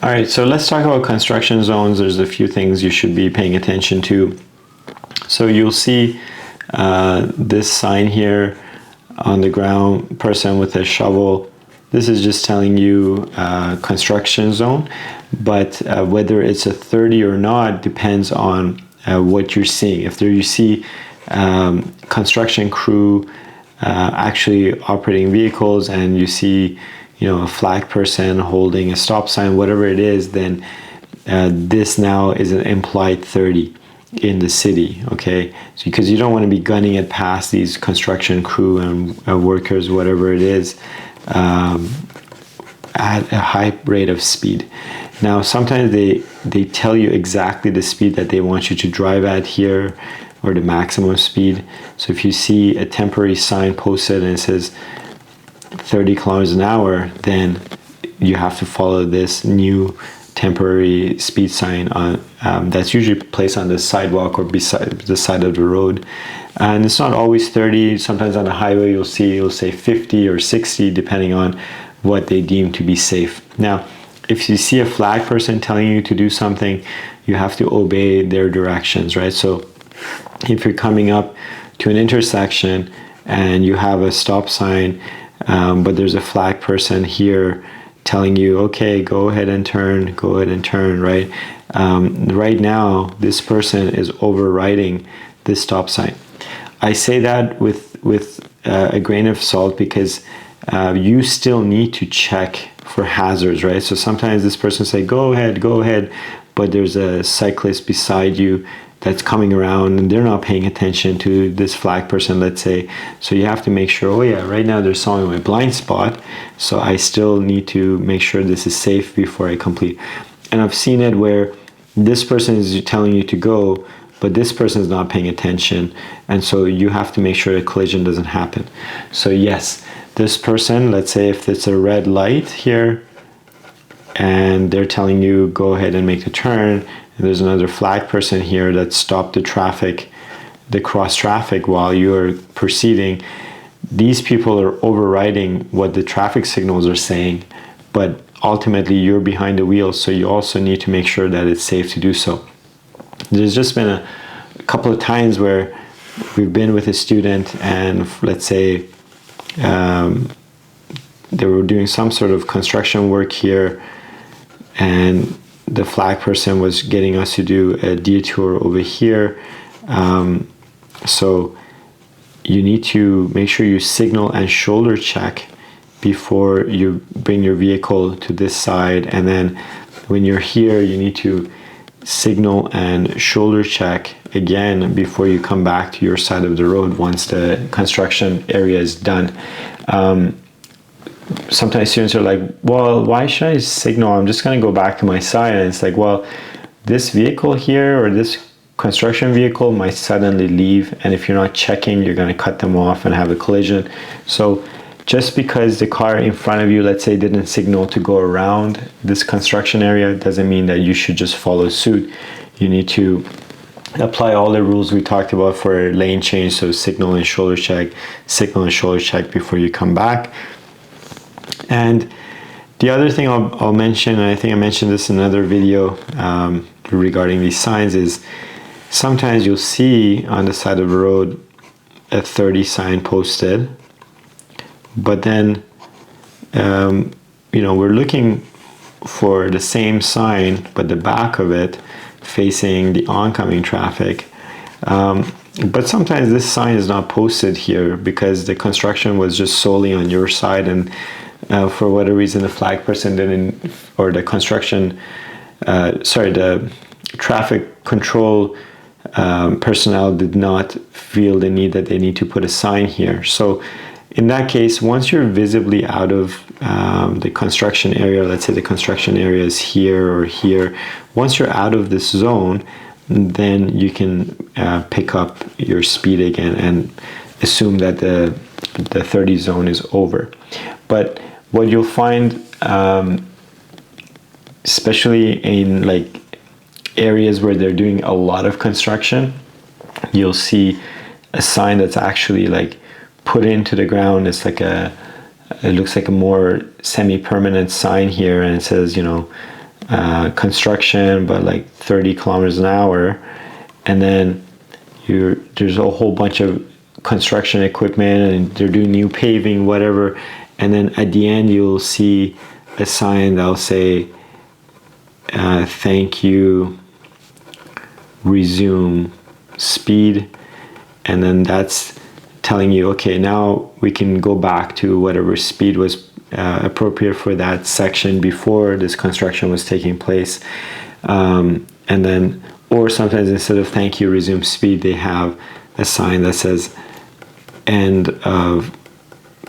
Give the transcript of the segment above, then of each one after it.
All right, so let's talk about construction zones. There's a few things you should be paying attention to. So you'll see this sign here on the ground, person with a shovel. This is just telling you construction zone, but whether it's a 30 or not depends on what you're seeing. If there you see construction crew actually operating vehicles, and you see a flag person holding a stop sign, whatever it is, then this now is an implied 30 in the city, okay? So because you don't want to be gunning it past these construction crew and workers, whatever it is, at a high rate of speed. Now sometimes they tell you exactly the speed that they want you to drive at here, or the maximum speed. So if you see a temporary sign posted and it says 30 kilometers an hour, then you have to follow this new temporary speed sign on that's usually placed on the sidewalk or beside the side of the road. And it's not always 30. Sometimes on the highway you'll say 50 or 60, depending on what they deem to be safe. Now, if you see a flag person telling you to do something, you have to obey their directions, right? So if you're coming up to an intersection and you have a stop sign, but there's a flag person here telling you, okay, go ahead and turn, right? Right now, this person is overriding this stop sign. I say that with a grain of salt because you still need to check for hazards, right? So sometimes this person say, go ahead, but there's a cyclist beside you that's coming around and they're not paying attention to this flag person, let's say. So you have to make sure, oh yeah, right now there's someone in my blind spot, so I still need to make sure this is safe before I complete. And I've seen it where this person is telling you to go, but this person is not paying attention, and so you have to make sure a collision doesn't happen. So yes, this person, let's say if it's a red light here and they're telling you go ahead and make the turn, and there's another flag person here that stopped the cross traffic while you're proceeding. These people are overriding what the traffic signals are saying, but ultimately you're behind the wheel, so you also need to make sure that it's safe to do so. There's just been a couple of times where we've been with a student and let's say they were doing some sort of construction work here, and the flag person was getting us to do a detour over here. So you need to make sure you signal and shoulder check before you bring your vehicle to this side. And then when you're here, you need to signal and shoulder check again before you come back to your side of the road once the construction area is done. Sometimes students are like, well, why should I signal? I'm just going to go back to my side. And it's like, well, this vehicle here or this construction vehicle might suddenly leave, and if you're not checking, you're going to cut them off and have a collision. So just because the car in front of you, let's say, didn't signal to go around this construction area, doesn't mean that you should just follow suit. You need to apply all the rules we talked about for lane change, so signal and shoulder check before you come back. And the other thing I'll mention, and I think I mentioned this in another video regarding these signs, is sometimes you'll see on the side of the road a 30 sign posted, but then we're looking for the same sign, but the back of it facing the oncoming traffic. But sometimes this sign is not posted here because the construction was just solely on your side, and for whatever reason the flag person didn't, or the the traffic control personnel did not feel the need that they need to put a sign here. So in that case, once you're visibly out of the construction area, let's say the construction area is here or here, once you're out of this zone, then you can pick up your speed again and assume that the 30 zone is over. But what you'll find, especially in like areas where they're doing a lot of construction, you'll see a sign that's actually like put into the ground. It's like it looks like a more semi-permanent sign here, and it says, construction, but like 30 kilometers an hour, and then there's a whole bunch of construction equipment and they're doing new paving, whatever, and then at the end you'll see a sign that'll say thank you, resume speed, and then that's telling you, okay, now we can go back to whatever speed was appropriate for that section before this construction was taking place. And then, or sometimes instead of thank you, resume speed, they have a sign that says end of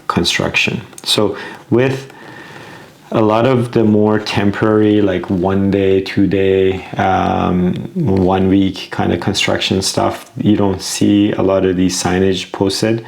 construction. So with a lot of the more temporary, like 1 day, 2 day, 1 week kind of construction stuff, you don't see a lot of these signage posted.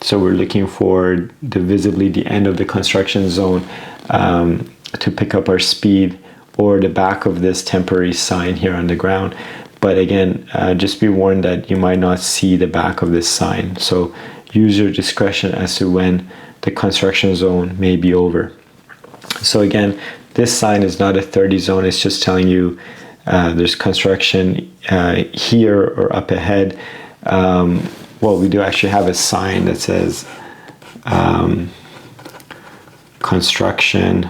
So we're looking for visibly the end of the construction zone to pick up our speed, or the back of this temporary sign here on the ground. But again, just be warned that you might not see the back of this sign. So use your discretion as to when the construction zone may be over. So again, this sign is not a 30 zone. It's just telling you there's construction here or up ahead. Well, we do actually have a sign that says construction,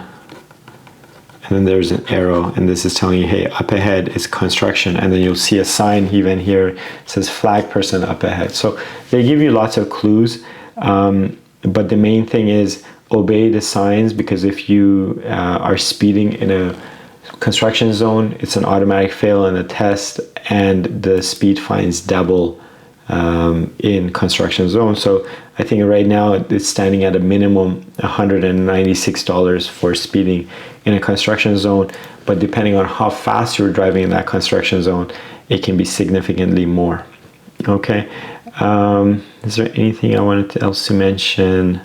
and then there's an arrow, and this is telling you, hey, up ahead is construction. And then you'll see a sign even here, it says flag person up ahead. So they give you lots of clues, but the main thing is obey the signs, because if you are speeding in a construction zone, it's an automatic fail in a test, and the speed fines double in construction zone. So I think right now it's standing at a minimum $196 for speeding in a construction zone, but depending on how fast you're driving in that construction zone, it can be significantly more. Okay, is there anything I wanted else to mention?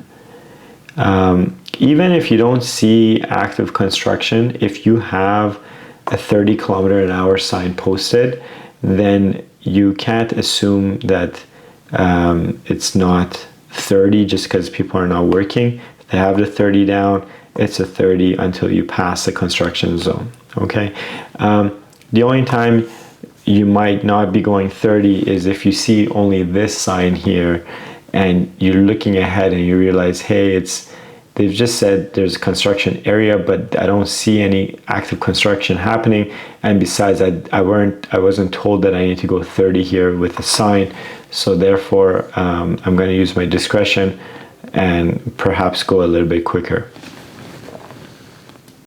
Even if you don't see active construction, if you have a 30 kilometer an hour sign posted, then you can't assume that it's not 30 just because people are not working. If they have the 30 down, it's a 30 until you pass the construction zone. Okay. The only time you might not be going 30 is if you see only this sign here and you're looking ahead and you realize, hey, they've just said there's a construction area, but I don't see any active construction happening. And besides, I wasn't told that I need to go 30 here with a sign. So therefore, I'm going to use my discretion and perhaps go a little bit quicker.